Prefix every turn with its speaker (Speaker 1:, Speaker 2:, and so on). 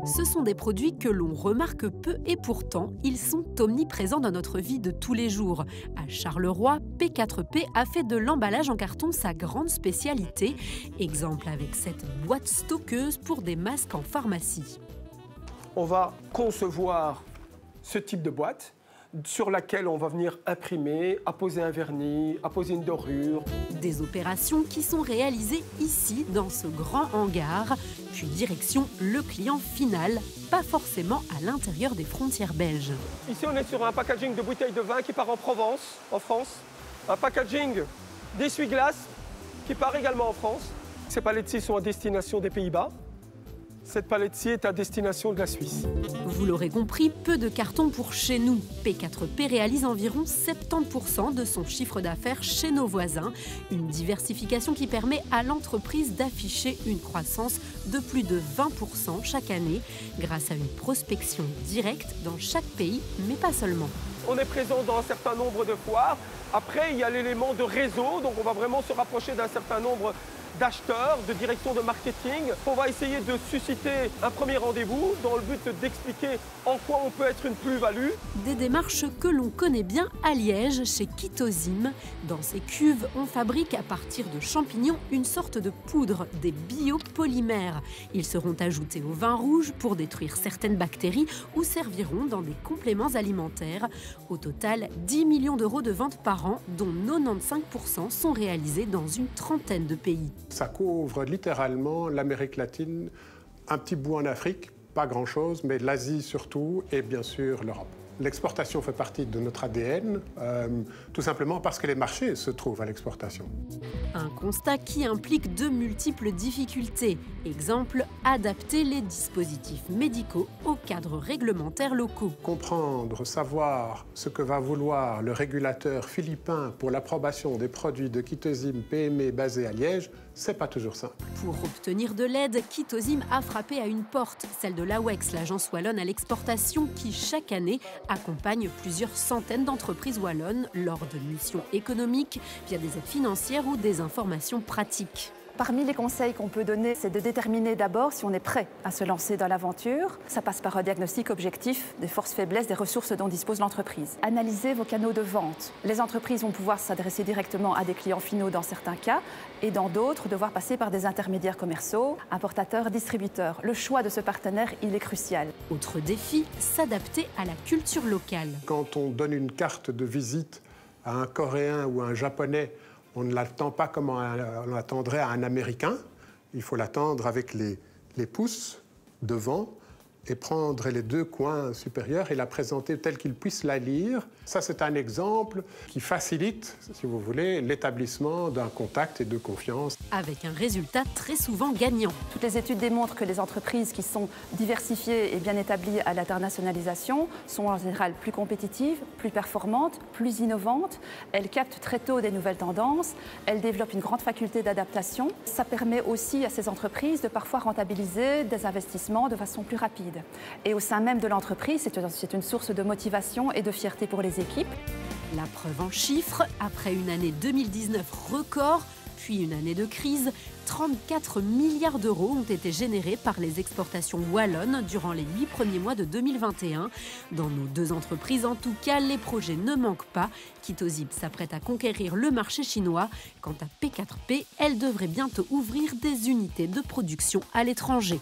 Speaker 1: Ce sont des produits que l'on remarque peu et pourtant, ils sont omniprésents dans notre vie de tous les jours. À Charleroi, P4P a fait de l'emballage en carton sa grande spécialité. Exemple avec cette boîte stockeuse pour des masques en pharmacie.
Speaker 2: On va concevoir ce type de boîte sur laquelle on va venir imprimer, apposer un vernis, apposer une dorure.
Speaker 1: Des opérations qui sont réalisées ici, dans ce grand hangar, puis direction le client final, pas forcément à l'intérieur des frontières belges.
Speaker 2: Ici, on est sur un packaging de bouteilles de vin qui part en Provence, en France. Un packaging d'essuie-glace qui part également en France. Ces palettes-ci sont à destination des Pays-Bas. Cette palette-ci est à destination de la Suisse.
Speaker 1: Vous l'aurez compris, peu de carton pour chez nous. P4P réalise environ 70% de son chiffre d'affaires chez nos voisins. Une diversification qui permet à l'entreprise d'afficher une croissance de plus de 20% chaque année grâce à une prospection directe dans chaque pays, mais pas seulement.
Speaker 2: On est présent dans un certain nombre de foires. Après, il y a l'élément de réseau, donc on va vraiment se rapprocher d'un certain nombre d'acheteurs, de direction de marketing. On va essayer de susciter un premier rendez-vous dans le but d'expliquer en quoi on peut être une plus-value.
Speaker 1: Des démarches que l'on connaît bien à Liège, chez Kitozim. Dans ces cuves, on fabrique à partir de champignons une sorte de poudre, des biopolymères. Ils seront ajoutés au vin rouge pour détruire certaines bactéries ou serviront dans des compléments alimentaires. Au total, 10 millions d'euros de ventes par an, dont 95% sont réalisés dans une trentaine de pays.
Speaker 3: Ça couvre littéralement l'Amérique latine, un petit bout en Afrique, pas grand-chose, mais l'Asie surtout, et bien sûr l'Europe. L'exportation fait partie de notre ADN, tout simplement parce que les marchés se trouvent à l'exportation.
Speaker 1: Un constat qui implique de multiples difficultés. Exemple, adapter les dispositifs médicaux aux cadres réglementaires locaux.
Speaker 3: Comprendre, savoir ce que va vouloir le régulateur philippin pour l'approbation des produits de Kitozim PME basés à Liège, c'est pas toujours simple.
Speaker 1: Pour obtenir de l'aide, Kitozim a frappé à une porte, celle de l'AWEX, l'agence wallonne à l'exportation, qui chaque année accompagne plusieurs centaines d'entreprises wallonnes lors de missions économiques via des aides financières ou des informations pratiques.
Speaker 4: Parmi les conseils qu'on peut donner, c'est de déterminer d'abord si on est prêt à se lancer dans l'aventure. Ça passe par un diagnostic objectif des forces-faiblesses, des ressources dont dispose l'entreprise. Analysez vos canaux de vente. Les entreprises vont pouvoir s'adresser directement à des clients finaux dans certains cas et dans d'autres, devoir passer par des intermédiaires commerciaux, importateurs, distributeurs. Le choix de ce partenaire, il est crucial.
Speaker 1: Autre défi, s'adapter à la culture locale.
Speaker 3: Quand on donne une carte de visite à un Coréen ou à un Japonais, on ne l'attend pas comme on l'attendrait à un Américain. Il faut l'attendre avec les pouces devant et prendre les deux coins supérieurs et la présenter telle qu'il puisse la lire. Ça, c'est un exemple qui facilite, si vous voulez, l'établissement d'un contact et de confiance.
Speaker 1: Avec un résultat très souvent gagnant.
Speaker 4: Toutes les études démontrent que les entreprises qui sont diversifiées et bien établies à l'internationalisation sont en général plus compétitives, plus performantes, plus innovantes. Elles captent très tôt des nouvelles tendances, elles développent une grande faculté d'adaptation. Ça permet aussi à ces entreprises de parfois rentabiliser des investissements de façon plus rapide. Et au sein même de l'entreprise, c'est une source de motivation et de fierté pour les équipes.
Speaker 1: La preuve en chiffres, après une année 2019 record, puis une année de crise, 34 milliards d'euros ont été générés par les exportations wallonnes durant les 8 premiers mois de 2021. Dans nos deux entreprises, en tout cas, les projets ne manquent pas. Kitozim s'apprête à conquérir le marché chinois. Quant à P4P, elle devrait bientôt ouvrir des unités de production à l'étranger.